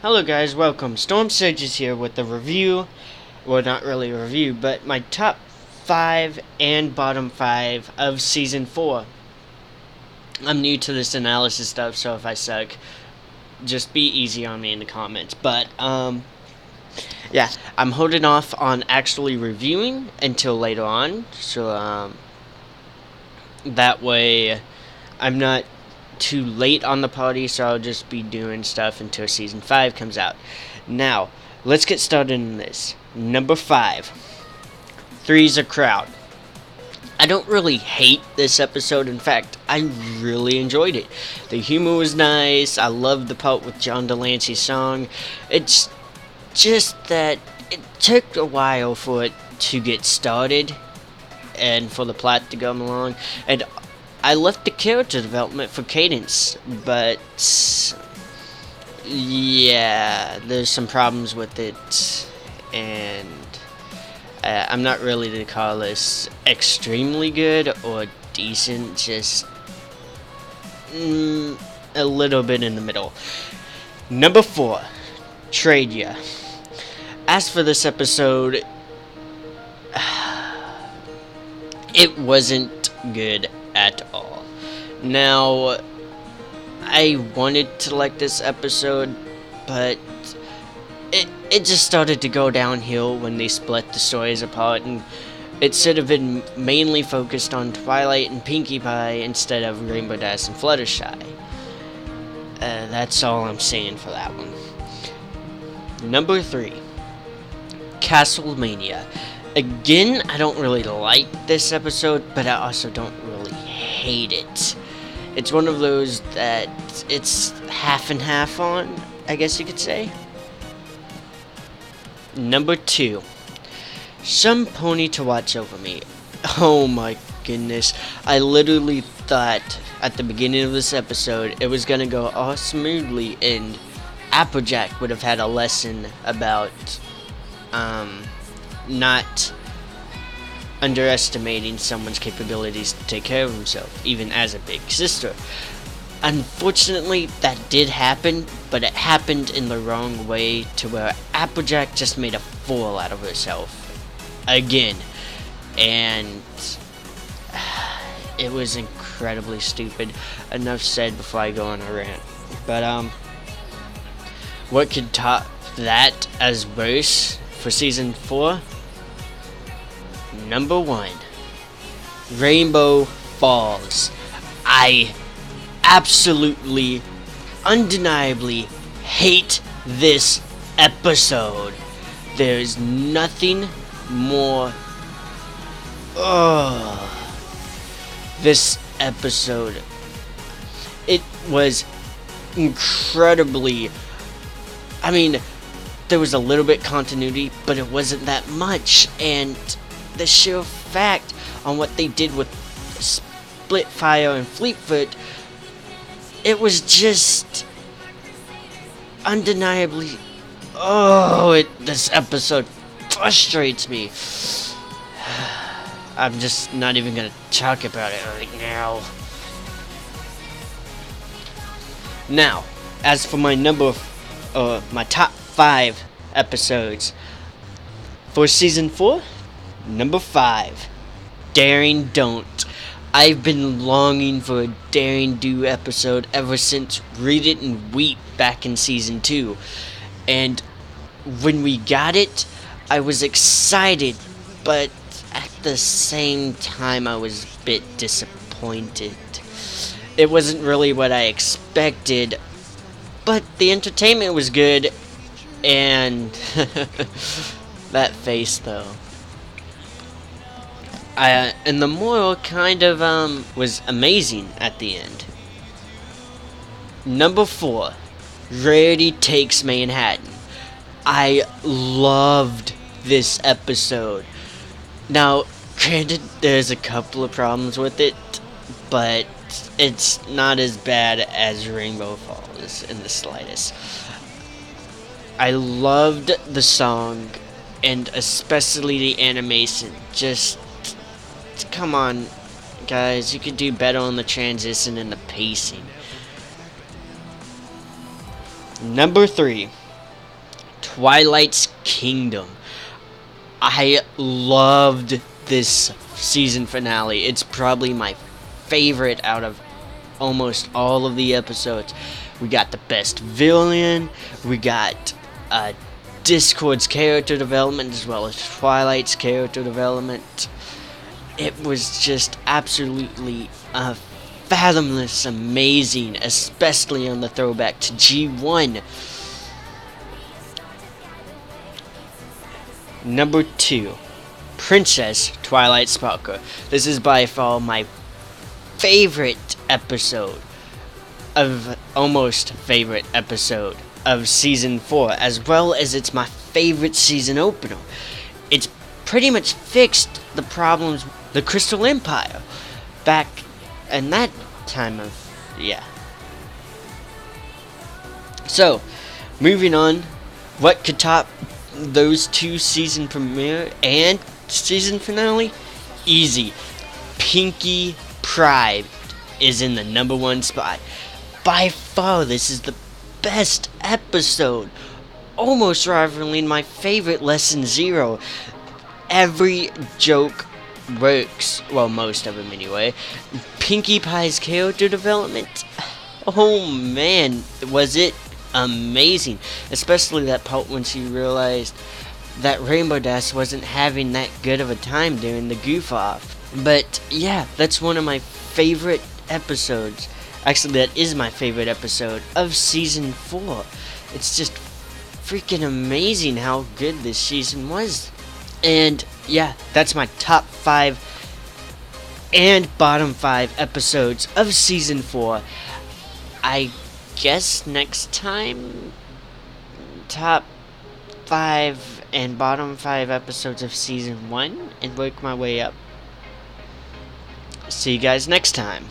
Hello guys, welcome. Storm Surge is here with a review, well not really a review, but my top 5 and bottom 5 of Season 4. I'm new to this analysis stuff, so if I suck, just be easy on me in the comments. But, yeah, I'm holding off on actually reviewing until later on, so, that way I'm not too late on the party, so I'll just be doing stuff until Season 5 comes out. Now, let's get started in this. Number 5. Three's a Crowd. I don't really hate this episode. In fact, I really enjoyed it. The humor was nice. I loved the part with John Delancey's song. It's just that it took a while for it to get started and for the plot to come along. And I left the character development for Cadence, but yeah, there's some problems with it, and I'm not really to call this extremely good or decent, just a little bit in the middle. Number 4, Trade Ya. As for this episode, it wasn't good at all. Now, I wanted to like this episode, but it just started to go downhill when they split the stories apart, and it should have been mainly focused on Twilight and Pinkie Pie instead of Rainbow Dash and Fluttershy. That's all I'm saying for that one. Number 3, Castlemania. Again, I don't really like this episode, but I also don't really hate it. It's one of those that it's half and half on, I guess you could say. Number 2, Some Pony to Watch Over Me. Oh my goodness. I literally thought at the beginning of this episode it was gonna go all smoothly and Applejack would have had a lesson about not underestimating someone's capabilities to take care of himself, even as a big sister. Unfortunately, that did happen, but it happened in the wrong way to where Applejack just made a fool out of herself. Again. And it was incredibly stupid. Enough said before I go on a rant. But, what could top that as worse for Season 4? Number 1, Rainbow Falls. I absolutely, undeniably hate this episode. There's nothing more. This episode. It was incredibly. I mean, there was a little bit continuity, but it wasn't that much, and the sheer fact on what they did with Splitfire and Fleetfoot, it was just undeniably. This episode frustrates me. I'm just not even gonna talk about it right now. Now, as for my my top 5 episodes for Season 4, number 5, Daring Don't. I've been longing for a Daring Do episode ever since Read It and Weep back in Season 2. And when we got it, I was excited, but at the same time I was a bit disappointed. It wasn't really what I expected, but the entertainment was good, and that face though. And the moral kind of was amazing at the end. Number 4, Rarity Takes Manhattan. I loved this episode. Now, granted, there's a couple of problems with it, but it's not as bad as Rainbow Falls in the slightest. I loved the song, and especially the animation. Just, come on, guys, you could do better on the transition and the pacing. Number 3, Twilight's Kingdom. I loved this season finale. It's probably my favorite out of almost all of the episodes. We got the best villain, we got Discord's character development as well as Twilight's character development. It was just absolutely fathomless amazing, especially on the throwback to G1. Number 2, Princess Twilight Sparkle. This is by far my favorite episode almost favorite episode of season 4, as well as it's my favorite season opener. It's pretty much fixed the problems the Crystal Empire back in that time of, yeah. So, moving on, what could top those two season premiere and season finale? Easy. Pinkie Pride is in the number 1 spot. By far, this is the best episode, almost rivaling my favorite Lesson 0. Every joke works, well, most of them anyway. Pinkie Pie's character development, oh man, was it amazing, especially that part when she realized that Rainbow Dash wasn't having that good of a time during the goof off. But yeah, that's one of my favorite episodes. Actually, that is my favorite episode of season 4. It's just freaking amazing how good this season was. And yeah, that's my top 5 and bottom 5 episodes of season 4. I guess next time, top 5 and bottom 5 episodes of season 1 and work my way up. See you guys next time.